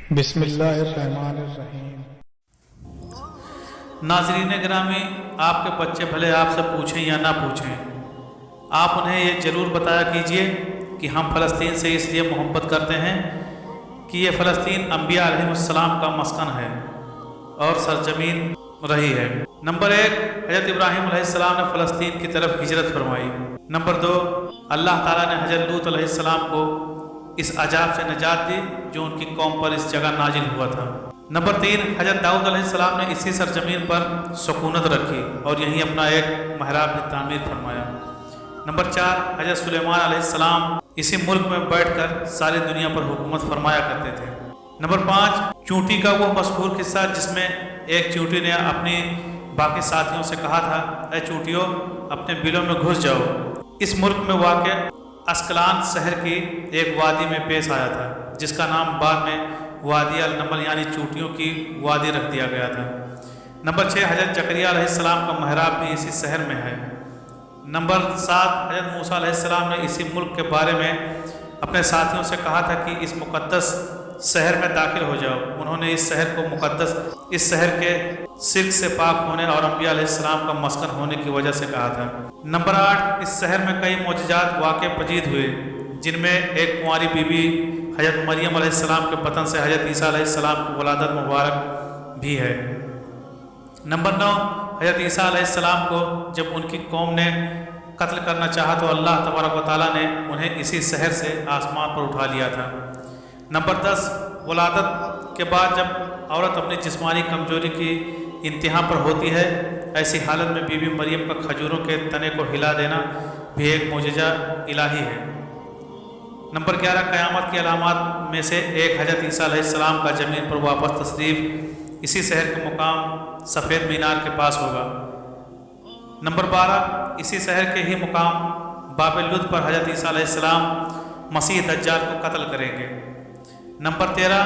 बिस्मिल्लाहिर्रहमानिर्रहीम। नाज़रीन गिरामी, आपके बच्चे भले आपसे पूछें या ना पूछें, आप उन्हें ये ज़रूर बताया कीजिए कि हम फ़लस्तीन से इसलिए मोहब्बत करते हैं कि ये फ़लस्तीन अंबिया अलैहिमुस्सलाम का मस्कन है और सरजमीन रही है। नंबर 1, हज़रत इब्राहीम अलैहिस्सलाम ने फ़लस्तीन की तरफ हिजरत फरमाई। नंबर 2, अल्लाह ताला ने हज़रत लूत अलैहिस्सलाम को इस अजाब से निजात दी जो उनकी कौम पर इस जगह नाजिल हुआ था। नंबर 3, हज़रत दाऊद अलैहिस्सलाम ने इसी सरजमीन पर सुकूनत रखी और यहीं अपना एक महराब भी तामीर फरमाया। नंबर 4, हज़रत सुलेमान अलैहिस्सलाम इसी मुल्क में बैठकर सारी दुनिया पर हुकूमत फरमाया करते थे। नंबर 5, चूंटी का वो मशहूर किस्सा जिसमें एक चूंटी ने अपनी बाकी साथियों से कहा था, ऐ चूंटियों अपने बिलों में घुस जाओ। इस मुल्क में वाक़ अस्कलान शहर की एक वादी में पेश आया था जिसका नाम बाद में वादी अल नमल यानी चूंटियों की वादी रख दिया गया था। नंबर 6, हज़रत जकरिया अलैहिस्सलाम का महराब भी इसी शहर में है। नंबर 7, हज़रत मूसा अलैहिस्सलाम ने इसी मुल्क के बारे में अपने साथियों से कहा था कि इस मुक़द्दस शहर में दाखिल हो जाओ। उन्होंने इस शहर को मुक़द्दस, इस शहर के शिर्क से पाक होने और अंबिया अलैहिस्सलाम का मस्कन होने की वजह से कहा था। नंबर 8, इस शहर में कई मौजज़ात वाक़े पजीद हुए जिनमें एक कुंवारी बीबी हज़रत मरियम अलैहिस्सलाम के बतन से हज़रत ईसा अलैहिस्सलाम की वलादत मुबारक भी है। नंबर 9, हज़रत ईसा अलैहिस्सलाम को जब उनकी कौम ने कत्ल करना चाहा तो अल्लाह तबारक व तआला ने उन्हें इसी शहर से आसमान पर उठा लिया था। नंबर 10, वलादत के बाद जब औरत अपनी जिस्मानी कमजोरी की इंतहा पर होती है, ऐसी हालत में बीबी मरियम का खजूरों के तने को हिला देना भी एक मोजज़ा इलाही है। नंबर 11, क़यामत की अलामात में से एक हज़रत ईसा अलैहिस्सलाम का ज़मीन पर वापस तशरीफ़ इसी शहर के मुकाम सफ़ेद मीनार के पास होगा। नंबर 12, इसी शहर के ही मुकाम बाब लुद पर हज़रत ईसा अलैहिस्सलाम मसीह दज्जाल को कत्ल करेंगे। नंबर 13,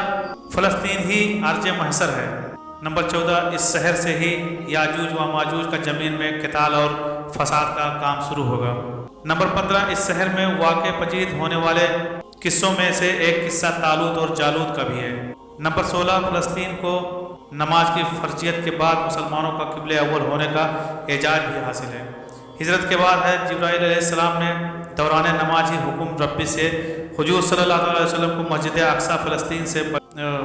फ़लस्तीन ही अर्ज महसर है। नंबर 14, इस शहर से ही याजूज व माजूज का ज़मीन में क़िताल और फसाद का काम शुरू होगा। नंबर 15, इस शहर में वाक़े पजीद होने वाले किस्सों में से एक किस्सा तालूत और जालूत का भी है। नंबर 16, फ़लस्तीन को नमाज की फ़र्जियत के बाद मुसलमानों का क़िबले अव्वल होने का एजाज़ भी हासिल है। हिजरत के बाद है जिब्राईल अलैहिस्सलाम ने दौरान नमाज ही हुक्म रब्बी से हुजूर सल्लल्लाहु अलैहि वसल्लम को मस्जिद अक्सा फ़लस्तीन से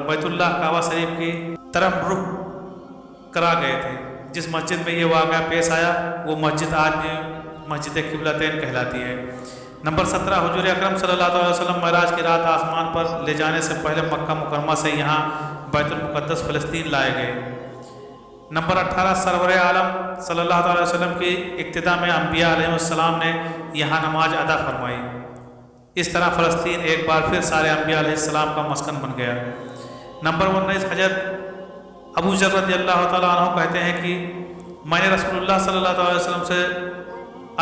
बैतुल्लाह काबा शरीफ की तरफ रुख करा गए थे। जिस मस्जिद में ये वाक़या पेश आया वो मस्जिद आज भी मस्जिद क़िबलतैन कहलाती है। नंबर 17, हुजूर अकरम सल्लल्लाहु अलैहि वसल्लम मेराज की रात आसमान पर ले जाने से पहले मक्का मुकरमा से यहाँ बैतुल मुक़द्दस फ़लस्तीन लाए गए। नंबर 18, सरवर आलम सल्लल्लाहु अलैहि वसल्लम की इक्तिदा में अंबिया अलैहिस्सलाम ने यहाँ नमाज अदा फरमाई। इस तरह फ़लस्तीन एक बार फिर सारे अंबिया अलैहिस्सलाम का मस्कन बन गया। नंबर 19, हज़रत अबू ज़र रज़ियल्लाहु तआला अन्हु कहते हैं कि मैंने रसूलुल्लाह सल्लल्लाहु अलैहि वसल्लम से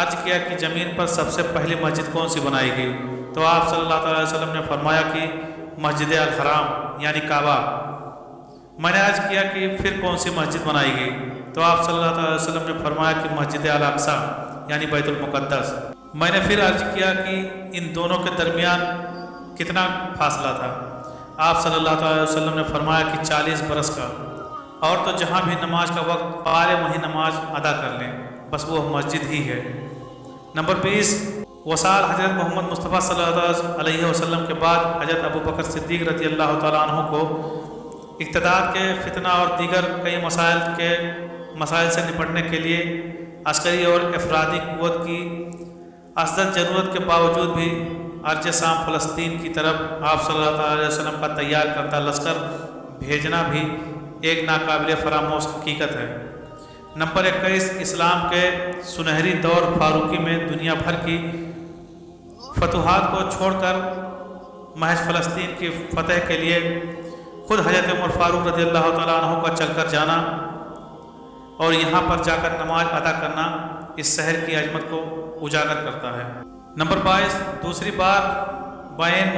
अर्ज़ किया कि ज़मीन पर सबसे पहली मस्जिद कौन सी बनाई गई, तो आप सल्लल्लाहु अलैहि वसल्लम ने फरमाया कि मस्जिद अल हराम यानी काबा। मैंने अर्ज़ किया कि फिर कौन सी मस्जिद बनाई गई, तो आप सल्लल्लाहु अलैहि वसल्लम ने फरमाया कि मस्जिद अल अक्सा यानी बैतुल मुक़द्दस। मैंने फिर अर्ज़ किया कि इन दोनों के दरमियान कितना फासला था, आप सल्लल्लाहु अलैहि वसल्लम ने फरमाया कि 40 बरस का, और तो जहाँ भी नमाज का वक्त पाए वहीं नमाज अदा कर लें, बस वो मस्जिद ही है। नंबर 20, वसाल हज़रत मोहम्मद मुस्तफ़ा सल्लल्लाहु अलैहि वसल्लम के बाद हज़रत अबू बकर सिद्दीक़ रज़ियल्लाहु तआला अन्हु को इक़्तिदार के फितना और दीगर कई मसाइल से निपटने के लिए अस्करी और अफरादी क़ुव्वत की अशद्द ज़रूरत के बावजूद भी अर्ज शाम फ़लस्तीन की तरफ आप सल्लल्लाहु अलैहि वसल्लम का तैयार करता लश्कर भेजना भी एक नाकाबिल फरामोश हकीकत है। नंबर 21, इस्लाम के सुनहरी दौर फारूकी में दुनिया भर की फतूहात को छोड़कर महज फ़लस्तीन की फ़तह के लिए खुद हज़रत उमर फ़ारूक रज़ियल्लाहु तआला अन्हु का चलकर जाना और यहाँ पर जाकर नमाज अदा करना इस शहर की अजमत को उजागर करता है। नंबर 22, दूसरी बार बैन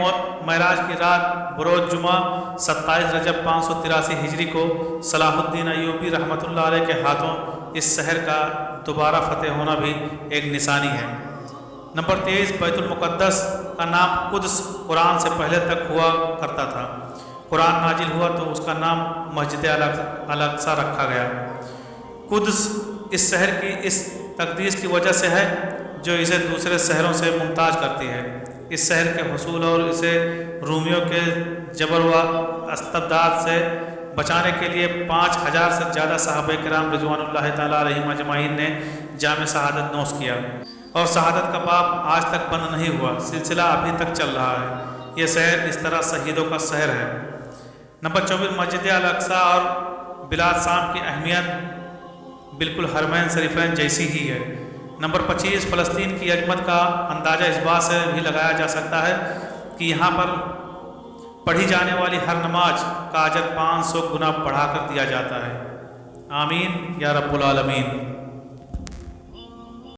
मेराज की रात बरोज़ जुमा 27 रजब 583 हिजरी को सलाहुद्दीन अय्यूबी रहमतुल्लाह अलैह के हाथों इस शहर का दोबारा फ़तेह होना भी एक निशानी है। नंबर 23, बैतुल मुक़द्दस का नाम कुद्स कुरान से पहले तक हुआ करता था। कुरान नाजिल हुआ तो उसका नाम मस्जिद अल-अक़सा रखा गया। कुद्स इस शहर की इस तक़दीस की वजह से है जो इसे दूसरे शहरों से मुमताज़ करती है। इस शहर के हुसूल और इसे रूमियों के जबर व इस्तबदाद से बचाने के लिए 5000 से ज़्यादा सहाबा किराम रिज़वानुल्लाह ताला अलैहिम अजमाइन ने जाम शहादत नोश किया और शहादत का बाब आज तक बंद नहीं हुआ, सिलसिला अभी तक चल रहा है। यह शहर इस तरह शहीदों का शहर है। नंबर 24 मस्जिद अल-अक़सा और बिलाद शाम की अहमियत बिल्कुल हरमैन शरीफैन जैसी ही है। नंबर 25 फ़लस्तीन की अजमत का अंदाज़ा इस बात से भी लगाया जा सकता है कि यहाँ पर पढ़ी जाने वाली हर नमाज का अजर 500 गुना बढ़ा कर दिया जाता है। आमीन या रब्बुल आलमीन।